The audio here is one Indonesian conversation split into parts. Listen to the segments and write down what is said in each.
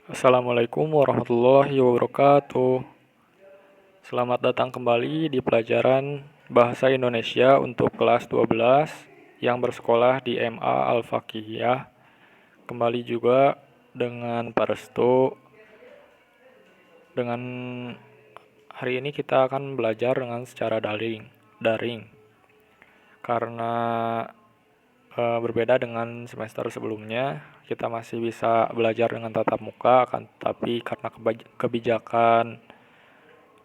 Assalamualaikum warahmatullahi wabarakatuh. Selamat datang kembali di pelajaran Bahasa Indonesia untuk kelas 12 yang bersekolah di MA Al-Fakihiyah. Kembali juga dengan Pak Restu. Dengan hari ini kita akan belajar dengan secara daring. Karena berbeda dengan semester sebelumnya, kita masih bisa belajar dengan tatap muka, tapi karena kebijakan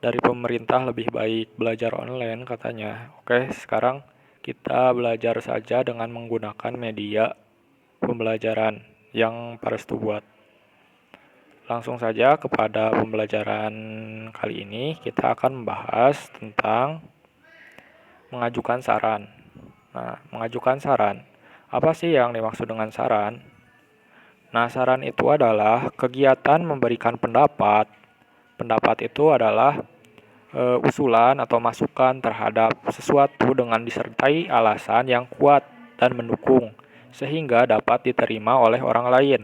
dari pemerintah lebih baik belajar online katanya. Oke, sekarang kita belajar saja dengan menggunakan media pembelajaran yang Parestu buat. Langsung saja kepada pembelajaran kali ini, kita akan membahas tentang mengajukan saran. Nah, mengajukan saran. Apa sih yang dimaksud dengan saran? Nah, saran itu adalah kegiatan memberikan pendapat. Pendapat itu adalah usulan atau masukan terhadap sesuatu dengan disertai alasan yang kuat dan mendukung, sehingga dapat diterima oleh orang lain.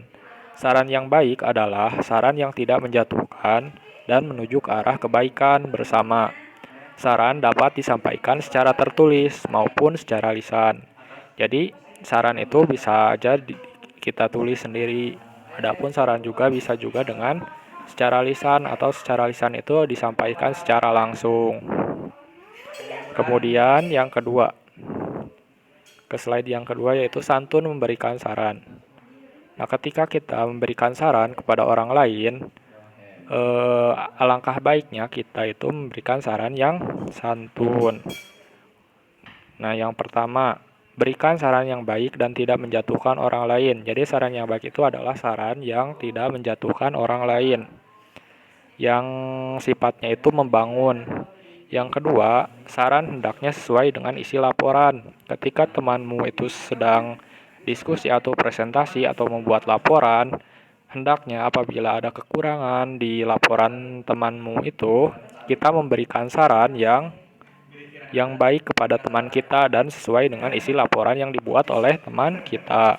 Saran yang baik adalah saran yang tidak menjatuhkan dan menuju ke arah kebaikan bersama. Saran dapat disampaikan secara tertulis maupun secara lisan. Jadi, saran itu bisa aja kita tulis sendiri. Adapun saran juga bisa juga dengan secara lisan atau secara lisan itu disampaikan secara langsung. Kemudian yang kedua, ke slide yang kedua yaitu santun memberikan saran. Nah, ketika kita memberikan saran kepada orang lain, alangkah baiknya kita itu memberikan saran yang santun. Nah, yang pertama, berikan saran yang baik dan tidak menjatuhkan orang lain. Jadi saran yang baik itu adalah saran yang tidak menjatuhkan orang lain, yang sifatnya itu membangun. Yang kedua, saran hendaknya sesuai dengan isi laporan. Ketika temanmu itu sedang diskusi atau presentasi atau membuat laporan, hendaknya apabila ada kekurangan di laporan temanmu itu, kita memberikan saran yang baik kepada teman kita dan sesuai dengan isi laporan yang dibuat oleh teman kita.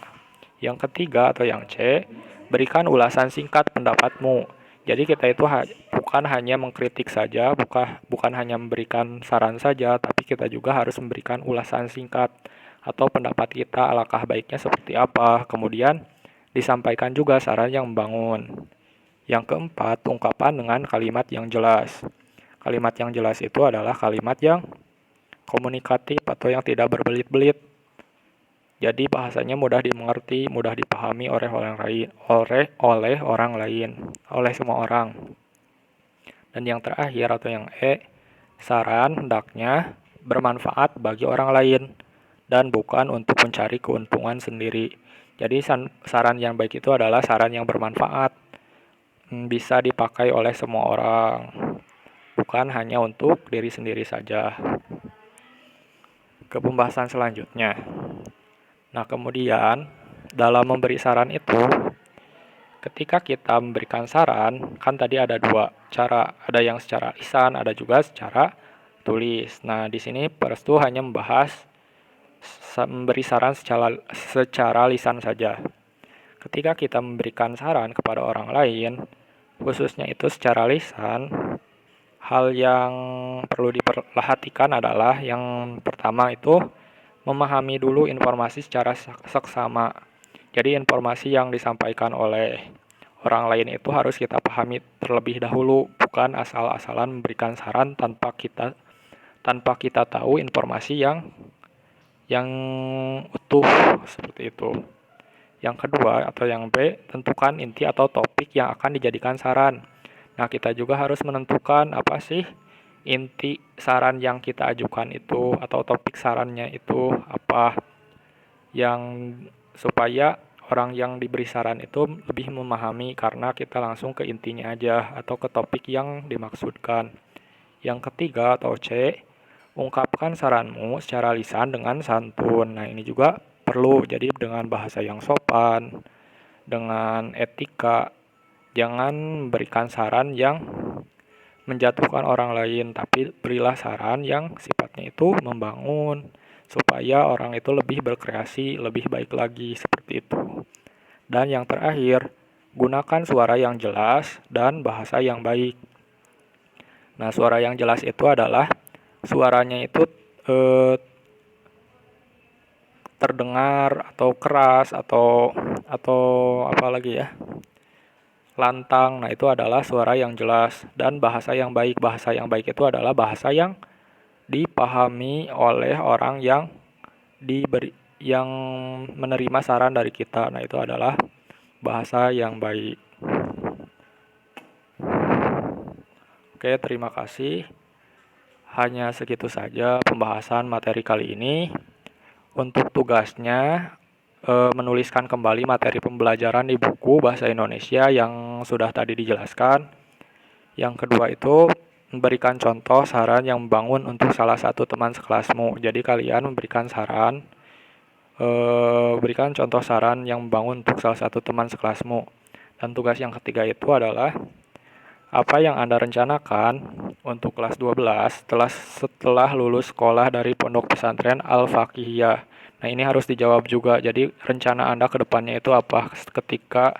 Yang ketiga atau yang C, berikan ulasan singkat pendapatmu. Jadi kita itu bukan hanya mengkritik saja, bukan hanya memberikan saran saja, tapi kita juga harus memberikan ulasan singkat atau pendapat kita alangkah baiknya seperti apa. Kemudian disampaikan juga saran yang membangun. Yang keempat, ungkapan dengan kalimat yang jelas. Kalimat yang jelas itu adalah kalimat yang komunikatif atau yang tidak berbelit-belit. Jadi bahasanya mudah dimengerti, mudah dipahami oleh orang lain, oleh semua orang. Dan yang terakhir atau yang E, saran hendaknya bermanfaat bagi orang lain dan bukan untuk mencari keuntungan sendiri. Jadi saran yang baik itu adalah saran yang bermanfaat, bisa dipakai oleh semua orang, bukan hanya untuk diri sendiri saja. Ke pembahasan selanjutnya. Nah, kemudian dalam memberi saran itu, ketika kita memberikan saran, kan tadi ada dua cara, ada yang secara lisan, ada juga secara tulis. Nah, di sini Parestu hanya membahas memberi saran secara lisan saja. Ketika kita memberikan saran kepada orang lain, khususnya itu secara lisan, hal yang perlu diperhatikan adalah yang pertama itu memahami dulu informasi secara seksama. Jadi informasi yang disampaikan oleh orang lain itu harus kita pahami terlebih dahulu, bukan asal-asalan memberikan saran tanpa kita tahu informasi yang utuh seperti itu. Yang kedua atau yang B, tentukan inti atau topik yang akan dijadikan saran. Nah, kita juga harus menentukan apa sih inti saran yang kita ajukan itu atau topik sarannya itu apa, yang supaya orang yang diberi saran itu lebih memahami karena kita langsung ke intinya aja atau ke topik yang dimaksudkan. Yang ketiga atau C, ungkapkan saranmu secara lisan dengan santun. Nah, ini juga perlu, jadi dengan bahasa yang sopan, dengan etika. Jangan memberikan saran yang menjatuhkan orang lain, tapi berilah saran yang sifatnya itu membangun, supaya orang itu lebih berkreasi, lebih baik lagi, seperti itu. Dan yang terakhir, Gunakan suara yang jelas dan bahasa yang baik. Nah, suara yang jelas itu adalah suaranya itu terdengar atau keras atau apa lagi ya? Lantang. Nah, itu adalah suara yang jelas dan bahasa yang baik. Bahasa yang baik itu adalah bahasa yang dipahami oleh orang yang menerima saran dari kita. Nah, itu adalah bahasa yang baik. Oke, terima kasih. Hanya segitu saja pembahasan materi kali ini. Untuk tugasnya, menuliskan kembali materi pembelajaran di buku Bahasa Indonesia yang sudah tadi dijelaskan. Yang kedua itu, memberikan contoh saran yang membangun untuk salah satu teman sekelasmu. Jadi kalian berikan contoh saran yang membangun untuk salah satu teman sekelasmu. Dan tugas yang ketiga itu adalah apa yang Anda rencanakan untuk kelas 12 setelah lulus sekolah dari Pondok Pesantren Al-Faqihiyah. Nah, ini harus dijawab juga. Jadi, rencana Anda ke depannya itu apa ketika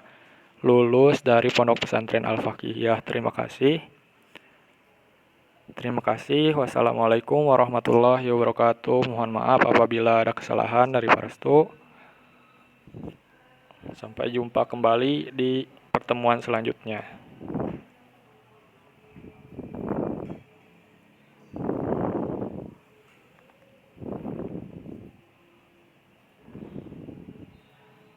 lulus dari Pondok Pesantren Al-Faqihiyah. Terima kasih. Wassalamualaikum warahmatullahi wabarakatuh. Mohon maaf apabila ada kesalahan dari Pak Restu. Sampai jumpa kembali di pertemuan selanjutnya.